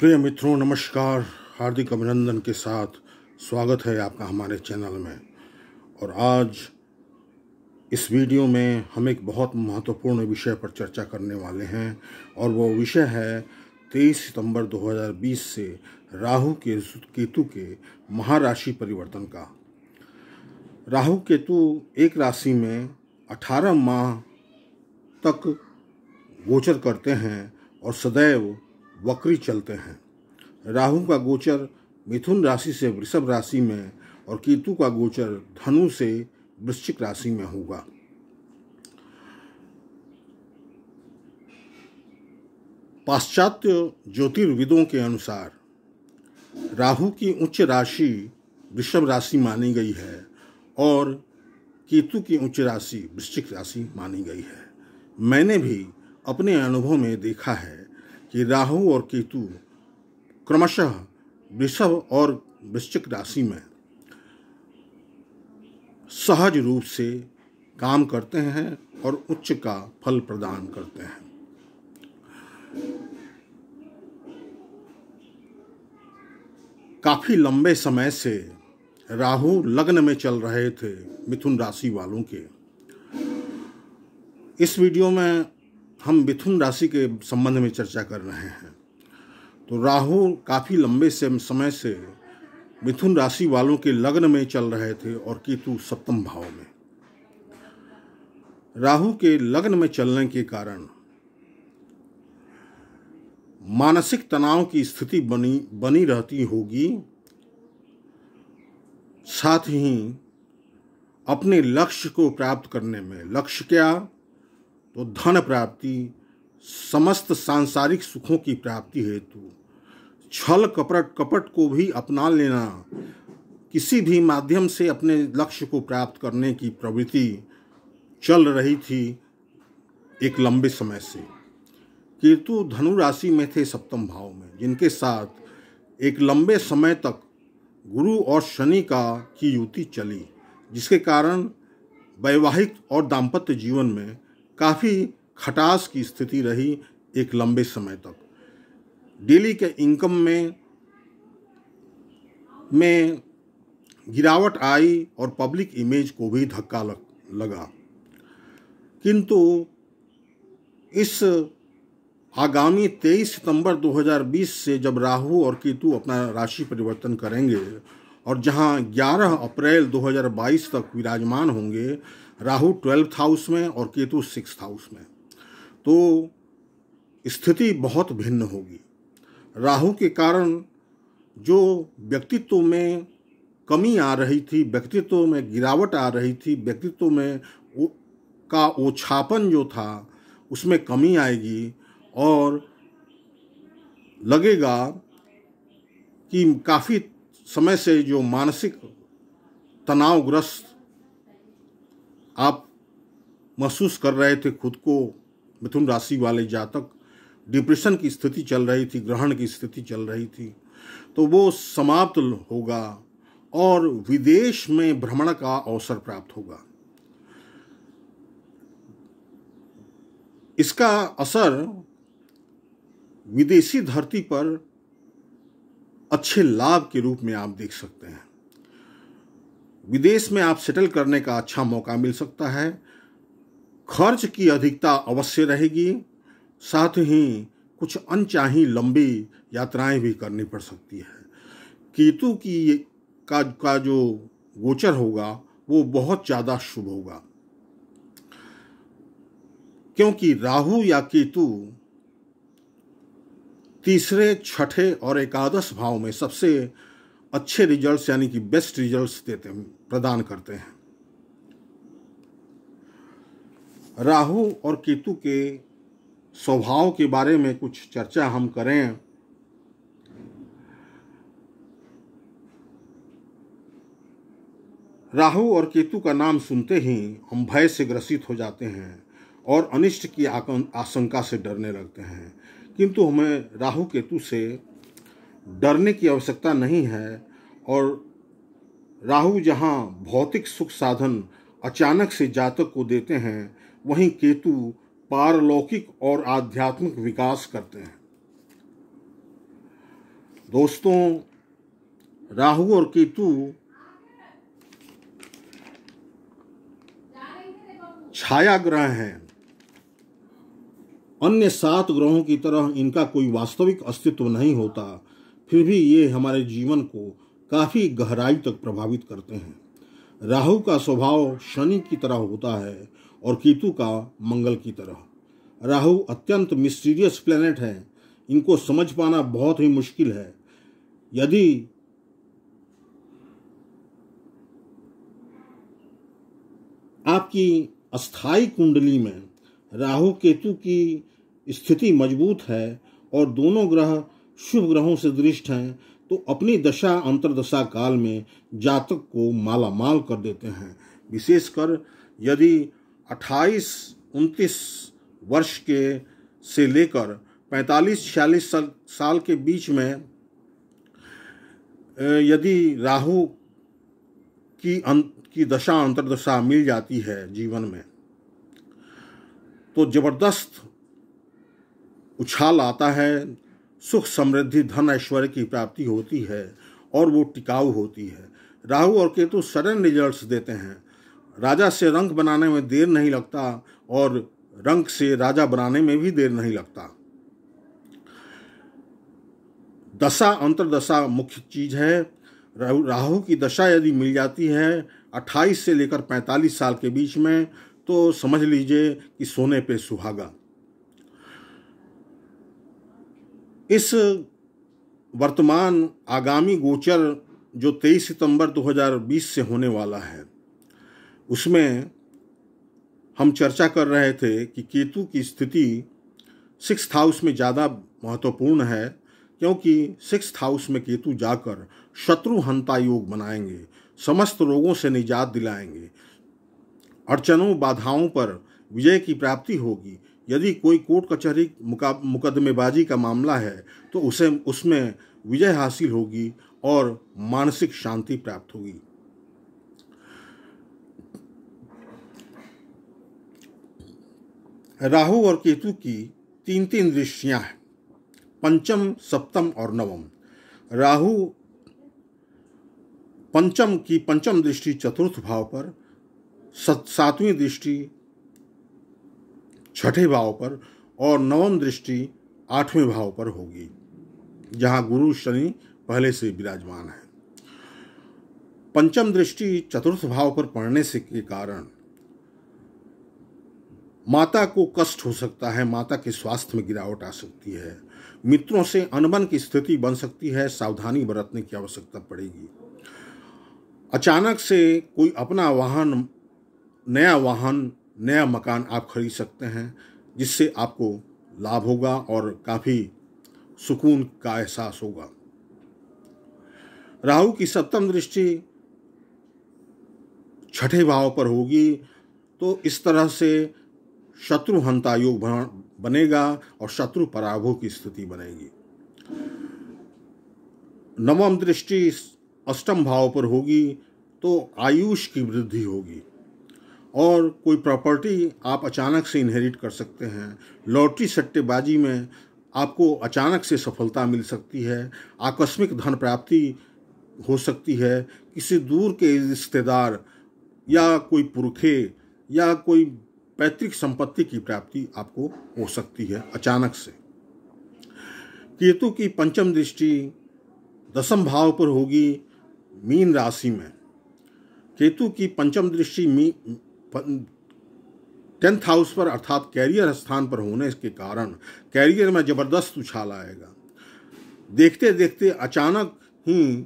प्रिय मित्रों, नमस्कार। हार्दिक अभिनंदन के साथ स्वागत है आपका हमारे चैनल में। और आज इस वीडियो में हम एक बहुत महत्वपूर्ण विषय पर चर्चा करने वाले हैं और वो विषय है 23 सितंबर 2020 से राहु केतु के महाराशि परिवर्तन का। राहु केतु एक राशि में 18 माह तक गोचर करते हैं और सदैव वक्री चलते हैं। राहु का गोचर मिथुन राशि से वृषभ राशि में और केतु का गोचर धनु से वृश्चिक राशि में होगा। पाश्चात्य ज्योतिर्विदों के अनुसार राहु की उच्च राशि वृषभ राशि मानी गई है और केतु की उच्च राशि वृश्चिक राशि मानी गई है। मैंने भी अपने अनुभव में देखा है कि राहु और केतु क्रमशः वृषभ और वृश्चिक राशि में सहज रूप से काम करते हैं और उच्च का फल प्रदान करते हैं। काफी लंबे समय से राहु लग्न में चल रहे थे मिथुन राशि वालों के। इस वीडियो में हम मिथुन राशि के संबंध में चर्चा कर रहे हैं। तो राहु काफ़ी लंबे समय से मिथुन राशि वालों के लग्न में चल रहे थे और केतु सप्तम भाव में। राहु के लग्न में चलने के कारण मानसिक तनाव की स्थिति बनी रहती होगी। साथ ही अपने लक्ष्य को प्राप्त करने में, लक्ष्य क्या तो धन प्राप्ति, समस्त सांसारिक सुखों की प्राप्ति हेतु छल कपट को भी अपना लेना, किसी भी माध्यम से अपने लक्ष्य को प्राप्त करने की प्रवृत्ति चल रही थी एक लंबे समय से। केतु धनु राशि में थे सप्तम भाव में, जिनके साथ एक लंबे समय तक गुरु और शनि की युति चली, जिसके कारण वैवाहिक और दाम्पत्य जीवन में काफ़ी खटास की स्थिति रही एक लंबे समय तक। डेली के इनकम में गिरावट आई और पब्लिक इमेज को भी धक्का लगा। किंतु इस आगामी 23 सितंबर 2020 से जब राहु और केतु अपना राशि परिवर्तन करेंगे और जहां 11 अप्रैल 2022 तक विराजमान होंगे, राहु 12th हाउस में और केतु 6th हाउस में, तो स्थिति बहुत भिन्न होगी। राहु के कारण जो व्यक्तित्व में कमी आ रही थी, व्यक्तित्व में गिरावट आ रही थी, व्यक्तित्व में का ओछापन जो था उसमें कमी आएगी और लगेगा कि काफ़ी समय से जो मानसिक तनावग्रस्त आप महसूस कर रहे थे खुद को, मिथुन राशि वाले जातक, डिप्रेशन की स्थिति चल रही थी, ग्रहण की स्थिति चल रही थी, तो वो समाप्त होगा और विदेश में भ्रमण का अवसर प्राप्त होगा। इसका असर विदेशी धरती पर अच्छे लाभ के रूप में आप देख सकते हैं। विदेश में आप सेटल करने का अच्छा मौका मिल सकता है। खर्च की अधिकता अवश्य रहेगी, साथ ही कुछ अनचाही लंबी यात्राएं भी करनी पड़ सकती है। केतु का जो गोचर होगा वो बहुत ज़्यादा शुभ होगा, क्योंकि राहु या केतु तीसरे, छठे और एकादश भाव में सबसे अच्छे रिजल्ट्स यानी कि बेस्ट रिजल्ट्स प्रदान करते हैं। राहु और केतु के स्वभाव के बारे में कुछ चर्चा हम करें। राहु और केतु का नाम सुनते ही हम भय से ग्रसित हो जाते हैं और अनिष्ट की आशंका से डरने लगते हैं, किंतु हमें राहु केतु से डरने की आवश्यकता नहीं है। और राहु जहां भौतिक सुख साधन अचानक से जातक को देते हैं, वहीं केतु पारलौकिक और आध्यात्मिक विकास करते हैं। दोस्तों, राहु और केतु छाया ग्रह हैं। अन्य 7 ग्रहों की तरह इनका कोई वास्तविक अस्तित्व नहीं होता, फिर भी ये हमारे जीवन को काफी गहराई तक प्रभावित करते हैं। राहु का स्वभाव शनि की तरह होता है और केतु का मंगल की तरह। राहु अत्यंत मिस्टीरियस प्लेनेट है, इनको समझ पाना बहुत ही मुश्किल है। यदि आपकी अस्थायी कुंडली में राहु केतु की स्थिति मजबूत है और दोनों ग्रह शुभ ग्रहों से दृष्ट हैं, तो अपनी दशा अंतर्दशा काल में जातक को माला माल कर देते हैं। विशेषकर यदि 28-29 वर्ष के से लेकर 45-46 साल के बीच में यदि राहु की दशा अंतर्दशा मिल जाती है जीवन में, तो जबरदस्त उछाल आता है, सुख समृद्धि धन ऐश्वर्य की प्राप्ति होती है और वो टिकाऊ होती है। राहु और केतु सडन रिजल्ट्स देते हैं। राजा से रंक बनाने में देर नहीं लगता और रंक से राजा बनाने में भी देर नहीं लगता। दशा अंतर्दशा मुख्य चीज है। राहु की दशा यदि मिल जाती है 28 से लेकर 45 साल के बीच में, तो समझ लीजिए कि सोने पे सुहागा। इस वर्तमान आगामी गोचर जो 23 सितंबर 2020 से होने वाला है, उसमें हम चर्चा कर रहे थे कि केतु की स्थिति 6th हाउस में ज़्यादा महत्वपूर्ण है, क्योंकि 6th हाउस में केतु जाकर शत्रु हंता योग बनाएंगे, समस्त रोगों से निजात दिलाएंगे, अड़चनों बाधाओं पर विजय की प्राप्ति होगी। यदि कोई कोर्ट कचहरी मुकदमेबाजी का मामला है तो उसमें विजय हासिल होगी और मानसिक शांति प्राप्त होगी। राहु और केतु की 3 दृष्टियां हैं, पंचम, सप्तम और नवम। राहु पंचम की पंचम दृष्टि 4th भाव पर, 7वीं दृष्टि 6ठे भाव पर और नवम दृष्टि 8वें भाव पर होगी, जहां गुरु शनि पहले से विराजमान है। पंचम दृष्टि 4th भाव पर पड़ने से के कारण माता को कष्ट हो सकता है, माता के स्वास्थ्य में गिरावट आ सकती है, मित्रों से अनबन की स्थिति बन सकती है, सावधानी बरतने की आवश्यकता पड़ेगी। अचानक से कोई अपना वाहन, नया मकान आप खरीद सकते हैं, जिससे आपको लाभ होगा और काफ़ी सुकून का एहसास होगा। राहु की 7वीं दृष्टि 6ठे भाव पर होगी, तो इस तरह से शत्रु हंता योग बनेगा और शत्रु पराभव की स्थिति बनेगी। नवम दृष्टि 8म भाव पर होगी, तो आयुष की वृद्धि होगी और कोई प्रॉपर्टी आप अचानक से इनहेरिट कर सकते हैं। लॉटरी सट्टेबाजी में आपको अचानक से सफलता मिल सकती है, आकस्मिक धन प्राप्ति हो सकती है, किसी दूर के रिश्तेदार या कोई पुरखे या कोई पैतृक संपत्ति की प्राप्ति आपको हो सकती है अचानक से। केतु की पंचम दृष्टि 10म भाव पर होगी, मीन राशि में। केतु की पंचम दृष्टि 10th हाउस पर अर्थात कैरियर स्थान पर होने के कारण कैरियर में जबरदस्त उछाल आएगा। देखते देखते अचानक ही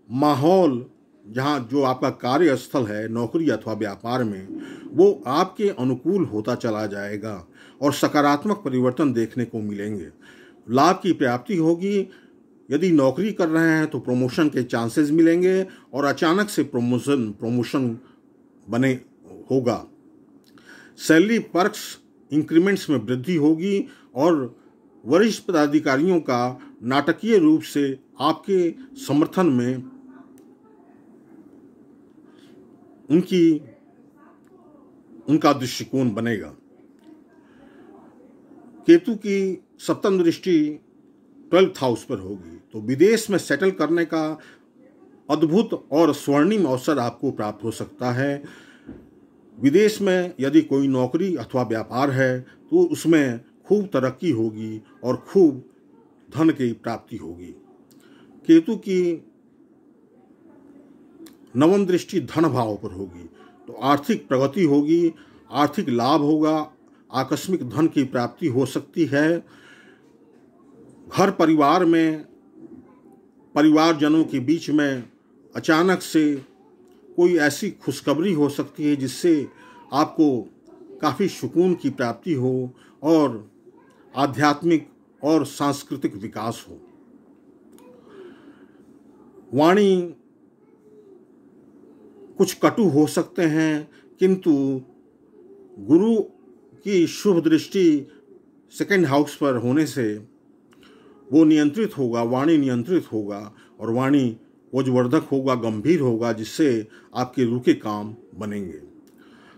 माहौल, जहाँ जो आपका कार्यस्थल है, नौकरी अथवा व्यापार में, वो आपके अनुकूल होता चला जाएगा और सकारात्मक परिवर्तन देखने को मिलेंगे। लाभ की प्राप्ति होगी। यदि नौकरी कर रहे हैं तो प्रमोशन के चांसेस मिलेंगे और अचानक से प्रमोशन बने होगा। सैलरी पर्क्स इंक्रीमेंट्स में वृद्धि होगी और वरिष्ठ पदाधिकारियों का नाटकीय रूप से आपके समर्थन में उनका दृष्टिकोण बनेगा। केतु की 7वीं दृष्टि 12th हाउस पर होगी। तो विदेश में सेटल करने का अद्भुत और स्वर्णिम अवसर आपको प्राप्त हो सकता है। विदेश में यदि कोई नौकरी अथवा व्यापार है तो उसमें खूब तरक्की होगी और खूब धन की प्राप्ति होगी। केतु की नवम दृष्टि धन भाव पर होगी तो आर्थिक प्रगति होगी, आर्थिक लाभ होगा, आकस्मिक धन की प्राप्ति हो सकती है। घर परिवार में परिवारजनों के बीच में अचानक से कोई ऐसी खुशखबरी हो सकती है जिससे आपको काफ़ी सुकून की प्राप्ति हो और आध्यात्मिक और सांस्कृतिक विकास हो। वाणी कुछ कटु हो सकते हैं, किंतु गुरु की शुभ दृष्टि 2nd हाउस पर होने से वो नियंत्रित होगा, वाणी नियंत्रित होगा और वाणी वज्रवर्धक होगा, गंभीर होगा, जिससे आपके रुके काम बनेंगे।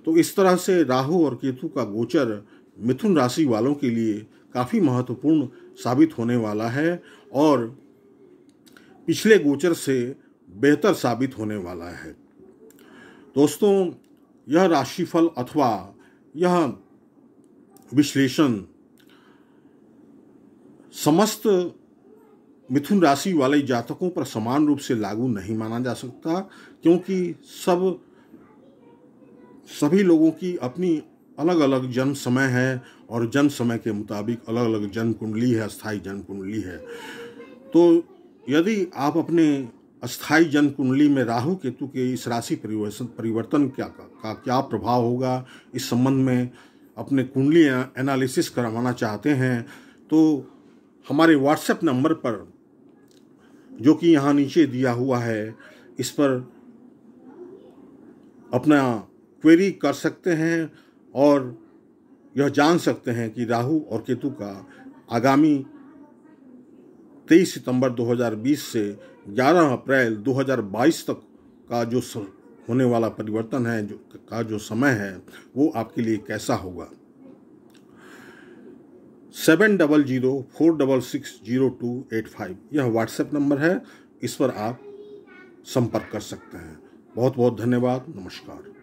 तो इस तरह से राहु और केतु का गोचर मिथुन राशि वालों के लिए काफ़ी महत्वपूर्ण साबित होने वाला है और पिछले गोचर से बेहतर साबित होने वाला है। दोस्तों, यह राशिफल अथवा यह विश्लेषण समस्त मिथुन राशि वाले जातकों पर समान रूप से लागू नहीं माना जा सकता, क्योंकि सभी लोगों की अपनी अलग अलग जन्म समय है और जन्म समय के मुताबिक अलग अलग जन्म कुंडली है, अस्थायी जन्म कुंडली है। तो यदि आप अपने अस्थायी जन्म कुंडली में राहु केतु के इस राशि परिवर्तन का क्या प्रभाव होगा, इस संबंध में अपने कुंडली एनालिसिस करवाना चाहते हैं तो हमारे व्हाट्सएप नंबर पर, जो कि यहाँ नीचे दिया हुआ है, इस पर अपना क्वेरी कर सकते हैं और यह जान सकते हैं कि राहु और केतु का आगामी 23 सितंबर 2020 से 11 अप्रैल 2022 तक का जो होने वाला परिवर्तन है, जो समय है, वो आपके लिए कैसा होगा। 7004660285 यह व्हाट्सएप नंबर है, इस पर आप संपर्क कर सकते हैं। बहुत बहुत धन्यवाद। नमस्कार।